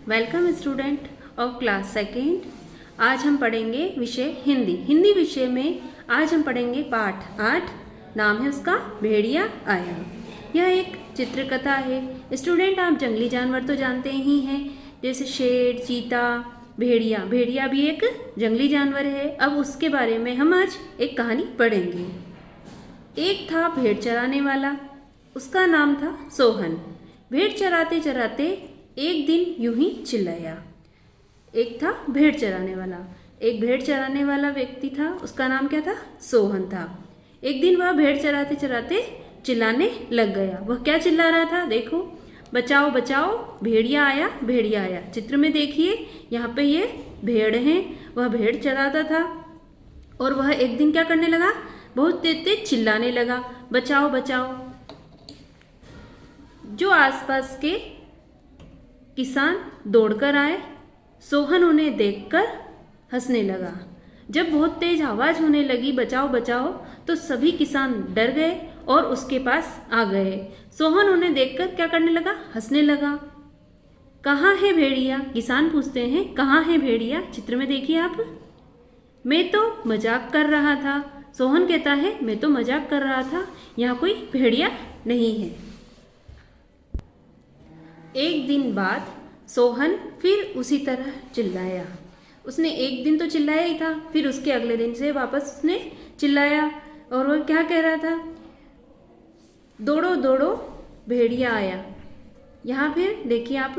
Welcome student of class second. आज हम पढ़ेंगे विषय हिंदी। हिंदी विषय में आज हम पढ़ेंगे पाठ 8। नाम है उसका भेड़िया आया। यह एक चित्रकथा है। स्टूडेंट, आप जंगली जानवर तो जानते ही हैं, जैसे शेर, चीता, भेड़िया। भेड़िया भी एक जंगली जानवर है। अब उसके बारे में हम आज एक कहानी पढ़ेंगे। एक था भेड़ चराने वाला, उसका नाम था सोहन। भेड़ चराते चराते एक दिन यूं ही चिल्लाया। एक था भेड़ चराने वाला, एक भेड़ चराने वाला व्यक्ति था, उसका नाम क्या था? सोहन था। एक दिन वह भेड़ चराते चराते चिल्लाने लग गया। वह क्या चिल्ला रहा था? देखो, बचाओ बचाओ, भेड़िया आया, भेड़िया आया। चित्र में देखिए, यहाँ पे ये भेड़ है। वह भेड़ चराता था और वह एक दिन क्या करने लगा? बहुत तेज तेज चिल्लाने लगा, बचाओ बचाओ। जो आसपास के किसान दौड़कर आए। सोहन उन्हें देखकर हंसने लगा। जब बहुत तेज आवाज होने लगी, बचाओ बचाओ, तो सभी किसान डर गए और उसके पास आ गए। सोहन उन्हें देखकर क्या करने लगा? हंसने लगा। कहाँ है भेड़िया? किसान पूछते हैं, कहाँ है भेड़िया? चित्र में देखिए आप। मैं तो मजाक कर रहा था। सोहन कहता है, मैं तो मजाक कर रहा था, यहाँ कोई भेड़िया नहीं है। एक दिन बाद सोहन फिर उसी तरह चिल्लाया। उसने एक दिन तो चिल्लाया ही था, फिर उसके अगले दिन से वापस उसने चिल्लाया। और वह क्या कह रहा था? दौड़ो दौड़ो, भेड़िया आया। यहाँ फिर देखिए आप,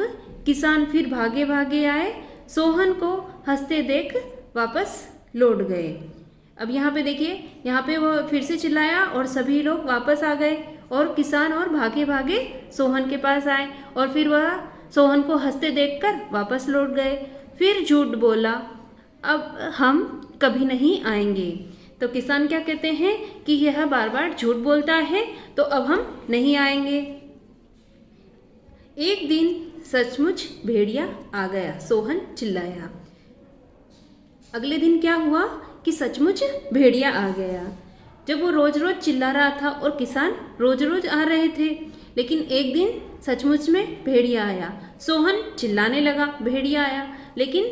किसान फिर भागे भागे आए, सोहन को हंसते देख वापस लौट गए। अब यहाँ पे देखिए, यहाँ पे वो फिर से चिल्लाया और सभी लोग वापस आ गए और किसान और भागे भागे सोहन के पास आए और फिर वह सोहन को हंसते देखकर वापस लौट गए। फिर झूठ बोला, अब हम कभी नहीं आएंगे। तो किसान क्या कहते हैं कि यह बार बार झूठ बोलता है, तो अब हम नहीं आएंगे। एक दिन सचमुच भेड़िया आ गया। सोहन चिल्लाया। अगले दिन क्या हुआ कि सचमुच भेड़िया आ गया। जब वो रोज रोज चिल्ला रहा था और किसान रोज रोज आ रहे थे, लेकिन एक दिन सचमुच में भेड़िया आया। सोहन चिल्लाने लगा, भेड़िया आया, लेकिन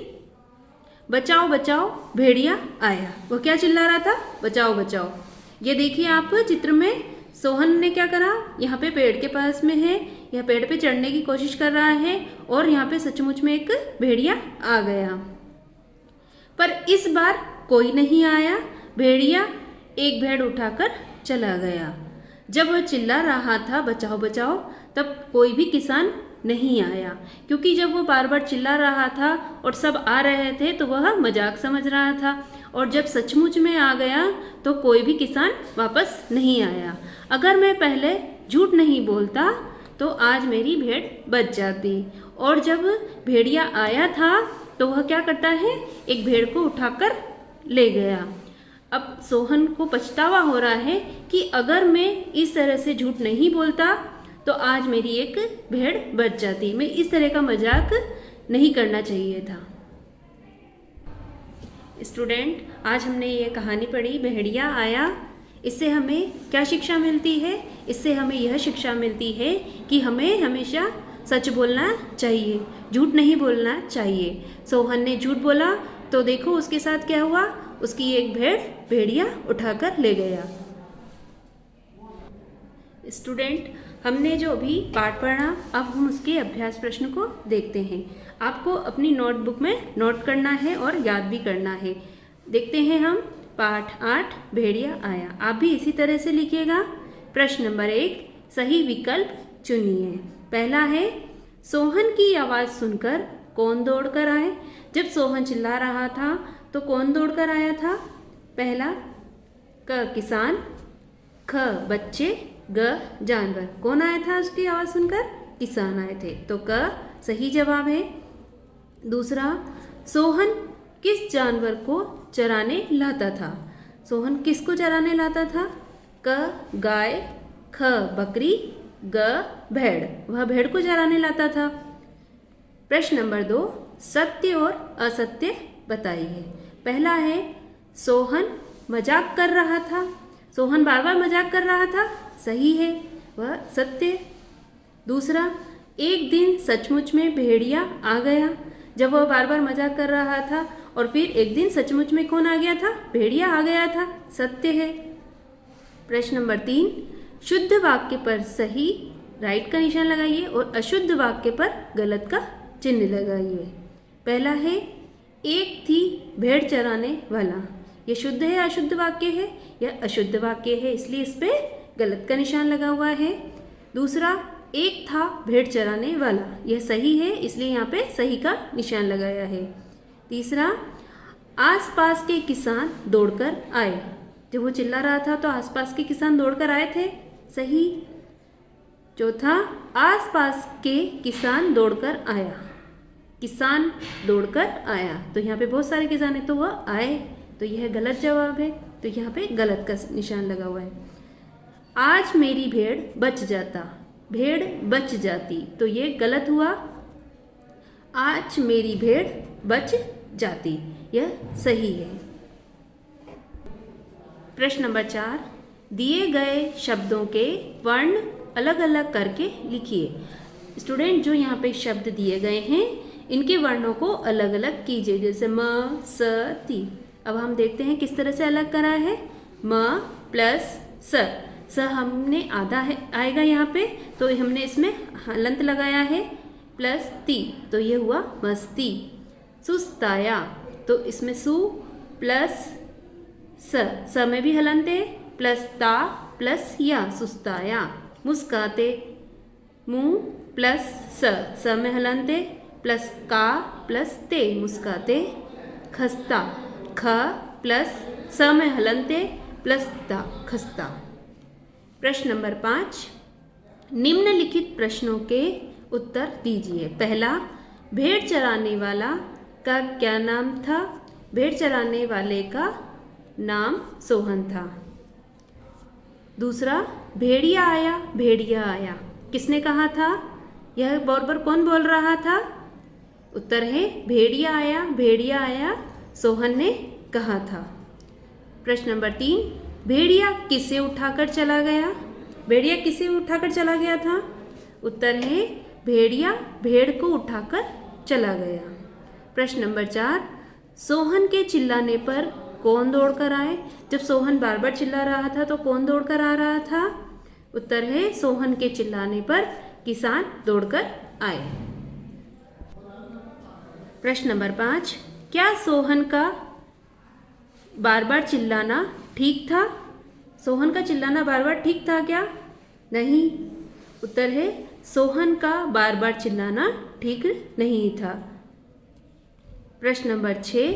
बचाओ बचाओ, भेड़िया आया। वो क्या चिल्ला रहा था? बचाओ बचाओ। ये देखिए आप चित्र में, सोहन ने क्या करा? यहाँ पे पेड़ के पास में है, यह पेड़ पे चढ़ने की कोशिश कर रहा है और यहाँ पे सचमुच में एक भेड़िया आ गया। पर इस बार कोई नहीं आया। भेड़िया एक भेड़ उठाकर चला गया। जब वह चिल्ला रहा था बचाओ बचाओ, तब कोई भी किसान नहीं आया, क्योंकि जब वो बार बार चिल्ला रहा था और सब आ रहे थे तो वह मजाक समझ रहा था। और जब सचमुच में आ गया तो कोई भी किसान वापस नहीं आया। अगर मैं पहले झूठ नहीं बोलता तो आज मेरी भेड़ बच जाती। और जब भेड़िया आया था तो वह क्या करता है? एक भेड़ को उठाकर ले गया। अब सोहन को पछतावा हो रहा है कि अगर मैं इस तरह से झूठ नहीं बोलता तो आज मेरी एक भेड़ बच जाती। मैं इस तरह का मजाक नहीं करना चाहिए था। स्टूडेंट, आज हमने ये कहानी पढ़ी, भेड़िया आया। इससे हमें क्या शिक्षा मिलती है? इससे हमें यह शिक्षा मिलती है कि हमें हमेशा सच बोलना चाहिए, झूठ नहीं बोलना चाहिए। सोहन ने झूठ बोला तो देखो उसके साथ क्या हुआ? उसकी एक भेड़िया उठाकर ले गया। स्टूडेंट, हमने जो अभी पाठ पढ़ा, अब हम उसके अभ्यास प्रश्न को देखते हैं। आपको अपनी नोटबुक में नोट करना है और याद भी करना है। देखते हैं हम पाठ 8 भेड़िया आया। आप भी इसी तरह से लिखिएगा। प्रश्न नंबर 1, सही विकल्प चुनिए। पहला है, सोहन की आवाज़ सुनकर कौन दौड़कर आए? जब सोहन चिल्ला रहा था तो कौन दौड़कर आया था? पहला, क किसान, ख बच्चे, ग जानवर। कौन आया था उसकी आवाज़ सुनकर? किसान आए थे, तो क सही जवाब है। दूसरा, सोहन किस जानवर को चराने लाता था? सोहन किसको चराने लाता था? क गाय, ख बकरी, ग भेड़। वह भेड़ को चराने लाता था। प्रश्न नंबर 2, सत्य और असत्य बताइए। पहला है, सोहन मजाक कर रहा था। सोहन बार बार मजाक कर रहा था, सही है, वह सत्य। दूसरा, एक दिन सचमुच में भेड़िया आ गया। जब वह बार बार मजाक कर रहा था और फिर एक दिन सचमुच में कौन आ गया था? भेड़िया आ गया था। सत्य है। प्रश्न नंबर 3, शुद्ध वाक्य पर सही राइट का निशान लगाइए और अशुद्ध वाक्य पर गलत का चिन्ह लगाइए। पहला है, एक थी भेड़ चराने वाला। यह शुद्ध है अशुद्ध वाक्य है? यह अशुद्ध वाक्य है, इसलिए इस पे गलत का निशान लगा हुआ है। दूसरा, एक था भेड़ चराने वाला। यह सही है, इसलिए यहाँ पे सही का निशान लगाया है। तीसरा, आसपास के किसान दौड़कर आए। जब वो चिल्ला रहा था तो आसपास के किसान दौड़कर आए थे। सही। चौथा, आसपास के किसान दौड़कर आया। किसान दौड़कर आया, तो यहाँ पे बहुत सारे किसान है तो वह आए, तो यह गलत जवाब है, तो यहाँ पे गलत का निशान लगा हुआ है। आज मेरी भेड़ बच जाता, भेड़ बच जाती, तो ये गलत हुआ। आज मेरी भेड़ बच जाती, यह सही है। प्रश्न नंबर 4, दिए गए शब्दों के वर्ण अलग अलग करके लिखिए। स्टूडेंट, जो यहाँ पे शब्द दिए गए हैं इनके वर्णों को अलग अलग कीजिए, जैसे म, स, ती। अब हम देखते हैं किस तरह से अलग करा है। म प्लस स हमने आधा है आएगा यहाँ पे, तो हमने इसमें हलंत लगाया है। प्लस ती, तो ये हुआ मस्ती। सुस्ताया, तो इसमें सु प्लस स में भी हलंत है। प्लस ता प्लस या, सुस्ताया। मुस्काते, मुँह प्लस स में हलंत है। प्लस का प्लस ते, मुस्काते। खस्ता, ख प्लस स में हलंत है। प्लस ता, खस्ता। प्रश्न नंबर 5, निम्नलिखित प्रश्नों के उत्तर दीजिए। पहला, भेड़ चराने वाला का क्या नाम था? भेड़ चराने वाले का नाम सोहन था। दूसरा, भेड़िया आया, भेड़िया आया, किसने कहा था? यह बार कौन बोल रहा था? उत्तर है भेड़िया आया, भेड़िया आया, सोहन ने कहा था। प्रश्न नंबर 3, भेड़िया किसे उठाकर चला गया? भेड़िया किसे उठाकर चला गया था? उत्तर है भेड़िया भेड़ को उठाकर चला गया। प्रश्न नंबर 4, सोहन के चिल्लाने पर कौन दौड़कर आए? जब सोहन बार बार चिल्ला रहा था तो कौन दौड़कर आ रहा था? उत्तर है सोहन के चिल्लाने पर किसान दौड़कर आए। प्रश्न नंबर 5, क्या सोहन का बार बार चिल्लाना ठीक था? सोहन का चिल्लाना बार बार ठीक था क्या? नहीं। उत्तर है सोहन का बार बार चिल्लाना ठीक नहीं था। प्रश्न नंबर 6,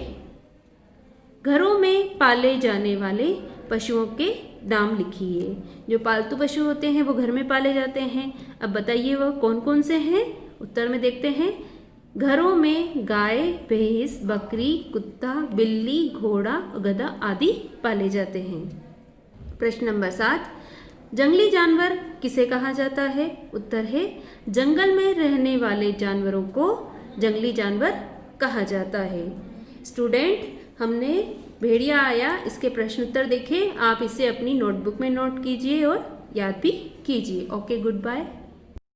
घरों में पाले जाने वाले पशुओं के नाम लिखिए। जो पालतू पशु होते हैं वो घर में पाले जाते हैं। अब बताइए वह कौन कौन से हैं? उत्तर में देखते हैं। घरों में गाय, भैंस, बकरी, कुत्ता, बिल्ली, घोड़ा, गधा आदि पाले जाते हैं। प्रश्न नंबर 7, जंगली जानवर किसे कहा जाता है? उत्तर है जंगल में रहने वाले जानवरों को जंगली जानवर कहा जाता है। स्टूडेंट, हमने भेड़िया आया इसके प्रश्न उत्तर देखे। आप इसे अपनी नोटबुक में नोट कीजिए और याद भी कीजिए। Okay, good bye.